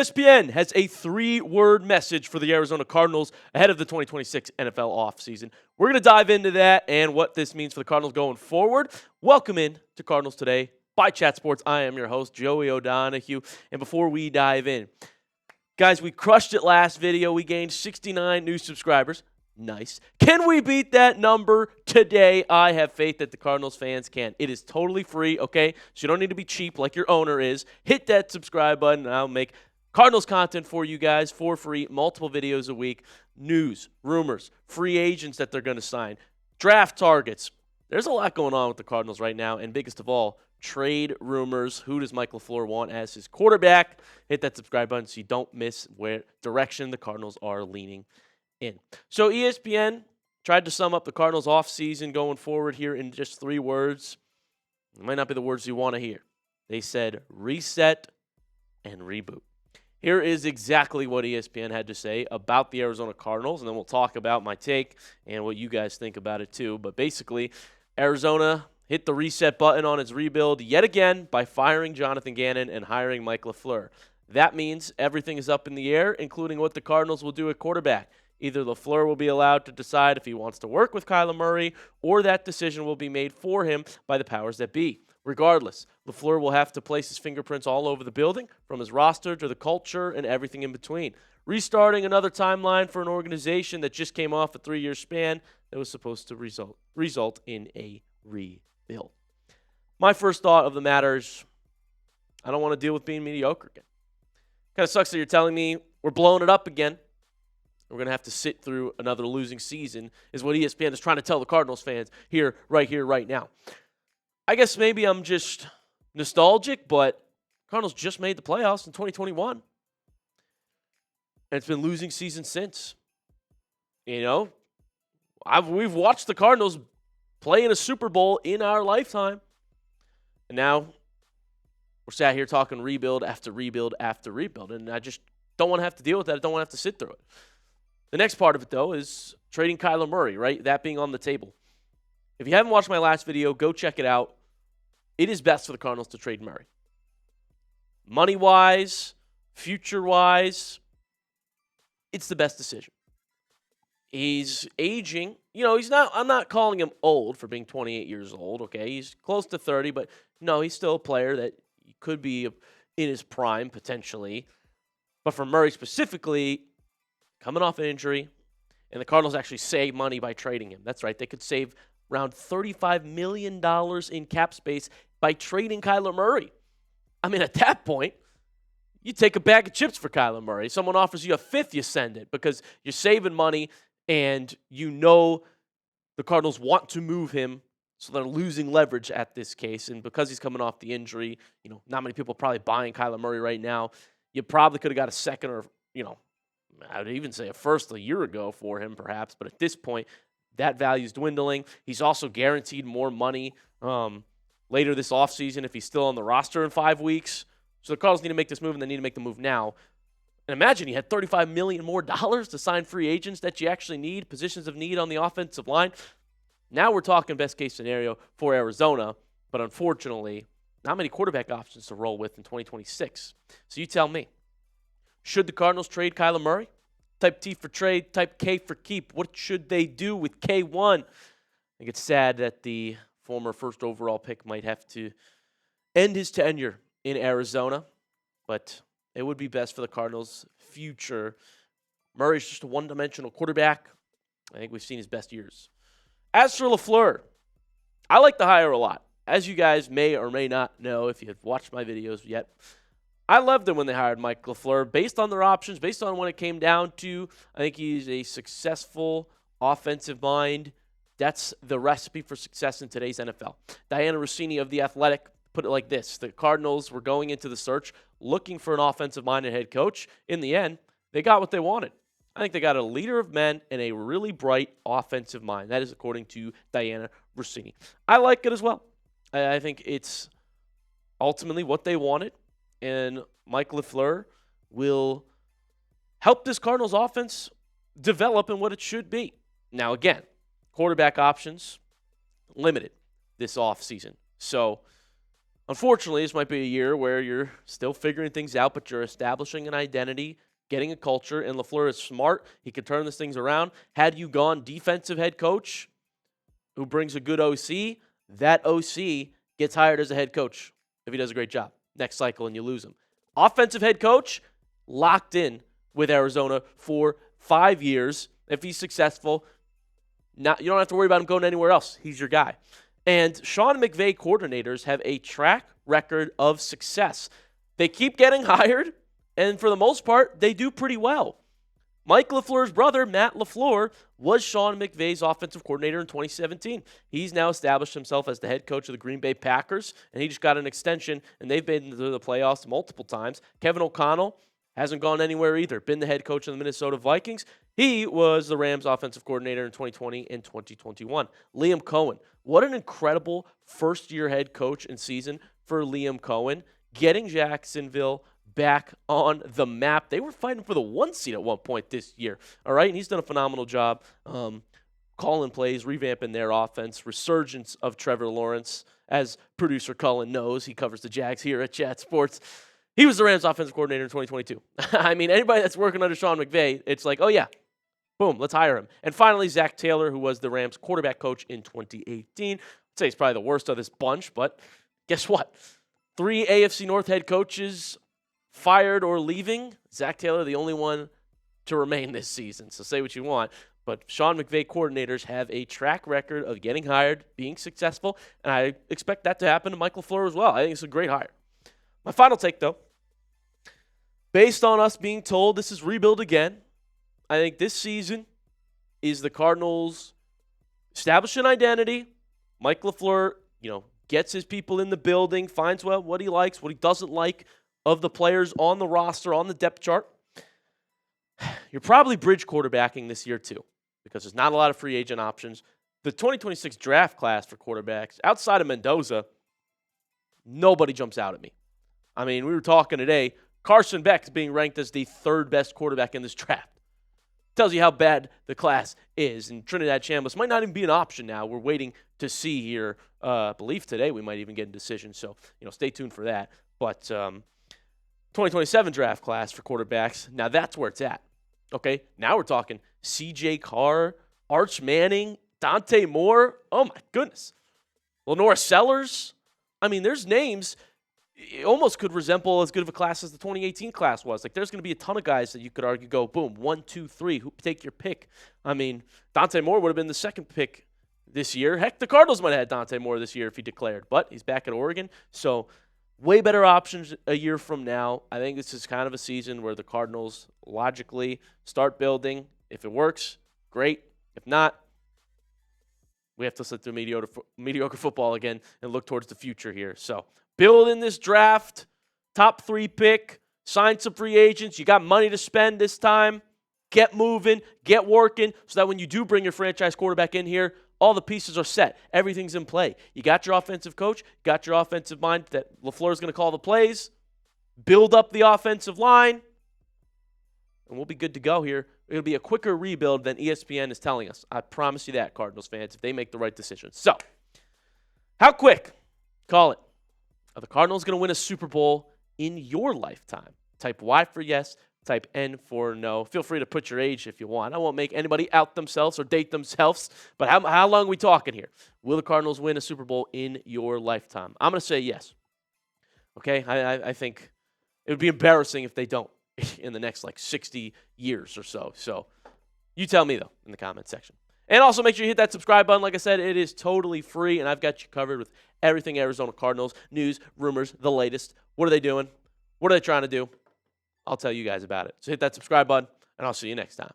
ESPN has a 3-word message for the Arizona Cardinals ahead of the 2026 NFL offseason. We're going to dive into that and what this means for the Cardinals going forward. Welcome in to Cardinals Today by Chat Sports. I am your host, Joey O'Donohue. And before we dive in, guys, we crushed it last video. We gained 69 new subscribers. Nice. Can we beat that number today? I have faith that the Cardinals fans can. It is totally free, okay? So you don't need to be cheap like your owner is. Hit that subscribe button, and I'll make Cardinals content for you guys for free, multiple videos a week, news, rumors, free agents that they're going to sign, draft targets. There's a lot going on with the Cardinals right now, and biggest of all, trade rumors. Who does Mike LaFleur want as his quarterback? Hit that subscribe button so you don't miss where direction the Cardinals are leaning in. So ESPN tried to sum up the Cardinals offseason going forward here in just 3 words. It might not be the words you want to hear. They said reset and reboot. Here is exactly what ESPN had to say about the Arizona Cardinals, and then we'll talk about my take and what you guys think about it too. But basically, Arizona hit the reset button on its rebuild yet again by firing Jonathan Gannon and hiring Mike LaFleur. That means everything is up in the air, including what the Cardinals will do at quarterback. Either LaFleur will be allowed to decide if he wants to work with Kyler Murray, or that decision will be made for him by the powers that be. Regardless, LaFleur will have to place his fingerprints all over the building, from his roster to the culture and everything in between. Restarting another timeline for an organization that just came off a 3-year span that was supposed to result in a rebuild. My first thought of the matter is I don't want to deal with being mediocre again. Kind of sucks that you're telling me we're blowing it up again. We're going to have to sit through another losing season, is what ESPN is trying to tell the Cardinals fans here, right now. I guess maybe I'm just nostalgic, but Cardinals just made the playoffs in 2021. And it's been losing season since. You know, we've watched the Cardinals play in a Super Bowl in our lifetime. And now we're sat here talking rebuild after rebuild after rebuild. And I just don't want to have to deal with that. I don't want to have to sit through it. The next part of it, though, is trading Kyler Murray, right? That being on the table. If you haven't watched my last video, go check it out. It is best for the Cardinals to trade Murray. Money-wise, future-wise, it's the best decision. He's aging. You know, I'm not calling him old for being 28 years old, okay? He's close to 30, but no, he's still a player that could be in his prime, potentially. But for Murray specifically, coming off an injury, and the Cardinals actually save money by trading him. That's right. They could save around $35 million in cap space by trading Kyler Murray. I mean, at that point, you take a bag of chips for Kyler Murray. Someone offers you a fifth, you send it because you're saving money and you know the Cardinals want to move him, so they're losing leverage at this case. And because he's coming off the injury, you know, not many people are probably buying Kyler Murray right now. You probably could have got a second or, you know, I would even say a first a year ago for him, perhaps. But at this point, that value is dwindling. He's also guaranteed more money later this offseason if he's still on the roster in 5 weeks. So the Cardinals need to make this move, and they need to make the move now. And imagine you had $35 million more to sign free agents that you actually need, positions of need on the offensive line. Now we're talking best-case scenario for Arizona, but unfortunately, not many quarterback options to roll with in 2026. So you tell me. Should the Cardinals trade Kyler Murray? Type T for trade, type K for keep. What should they do with K1? I think it's sad that the former first overall pick might have to end his tenure in Arizona, but it would be best for the Cardinals' future. Murray's just a one-dimensional quarterback. I think we've seen his best years. As for LaFleur, I like the hire a lot. As you guys may or may not know if you have watched my videos yet, I loved them when they hired Mike LaFleur. Based on their options, based on when it came down to, I think he's a successful offensive mind. That's the recipe for success in today's NFL. Dianna Russini of The Athletic put it like this. The Cardinals were going into the search looking for an offensive-minded head coach. In the end, they got what they wanted. I think they got a leader of men and a really bright offensive mind. That is according to Dianna Russini. I like it as well. I think it's ultimately what they wanted. And Mike LaFleur will help this Cardinals offense develop in what it should be. Now, again, quarterback options limited this offseason. So, Unfortunately, this might be a year where you're still figuring things out, but you're establishing an identity, getting a culture, and LaFleur is smart. He can turn these things around. Had you gone defensive head coach who brings a good OC, that OC gets hired as a head coach if he does a great job next cycle and you lose him. Offensive head coach, locked in with Arizona for 5 years. If he's successful, you don't have to worry about him going anywhere else. He's your guy. And Sean McVay coordinators have a track record of success. They keep getting hired, and for the most part, they do pretty well. Mike LaFleur's brother, Matt LaFleur, was Sean McVay's offensive coordinator in 2017. He's now established himself as the head coach of the Green Bay Packers, and he just got an extension, and they've been to the playoffs multiple times. Kevin O'Connell hasn't gone anywhere either, been the head coach of the Minnesota Vikings. He was the Rams offensive coordinator in 2020 and 2021. Liam Coen, what an incredible first-year head coach and season for Liam Coen, getting Jacksonville back on the map. They were fighting for the 1 seed at one point this year, all right? And he's done a phenomenal job calling plays, revamping their offense, resurgence of Trevor Lawrence. As producer Cullen knows, he covers the Jags here at Chat Sports. He was the Rams offensive coordinator in 2022. I mean, anybody that's working under Sean McVay, it's like, oh, yeah, boom, let's hire him. And finally, Zac Taylor, who was the Rams quarterback coach in 2018. I'd say he's probably the worst of this bunch, but guess what? 3 AFC North head coaches fired or leaving. Zac Taylor, the only one to remain this season. So say what you want. But Sean McVay coordinators have a track record of getting hired, being successful, and I expect that to happen to Mike LaFleur as well. I think it's a great hire. My final take, though, based on us being told this is rebuild again, I think this season is the Cardinals establish an identity. Mike LaFleur, gets his people in the building, finds what he likes, what he doesn't like of the players on the roster, on the depth chart. You're probably bridge quarterbacking this year, too, because there's not a lot of free agent options. The 2026 draft class for quarterbacks, outside of Mendoza, nobody jumps out at me. I mean, we were talking today, Carson Beck's being ranked as the 3rd best quarterback in this draft. Tells you how bad the class is. And Trinidad Chambliss might not even be an option now. We're waiting to see here. I believe today we might even get a decision. So, stay tuned for that. But 2027 draft class for quarterbacks, now that's where it's at. Okay, now we're talking C.J. Carr, Arch Manning, Dante Moore. Oh, my goodness. Lenore Sellers. I mean, there's names. It almost could resemble as good of a class as the 2018 class was. Like, there's going to be a ton of guys that you could argue go, boom, 1, 2, 3, take your pick. I mean, Dante Moore would have been the 2nd pick this year. Heck, the Cardinals might have had Dante Moore this year if he declared, but he's back at Oregon. So, way better options a year from now. I think this is kind of a season where the Cardinals logically start building. If it works, great. If not, we have to sit through mediocre football again and look towards the future here. So, build in this draft, top 3 pick, sign some free agents. You got money to spend this time. Get moving, get working, so that when you do bring your franchise quarterback in here, all the pieces are set. Everything's in play. You got your offensive coach, got your offensive mind that LaFleur is going to call the plays, build up the offensive line, and we'll be good to go here. It'll be a quicker rebuild than ESPN is telling us. I promise you that, Cardinals fans, if they make the right decisions. So, how quick? Call it. Are the Cardinals going to win a Super Bowl in your lifetime? Type Y for yes, type N for no. Feel free to put your age if you want. I won't make anybody out themselves or date themselves, but how long are we talking here? Will the Cardinals win a Super Bowl in your lifetime? I'm going to say yes. Okay? I think it would be embarrassing if they don't in the next 60 years or so. So you tell me, though, in the comment section. And also make sure you hit that subscribe button. Like I said, it is totally free, and I've got you covered with everything Arizona Cardinals, news, rumors, the latest. What are they doing? What are they trying to do? I'll tell you guys about it. So hit that subscribe button, and I'll see you next time.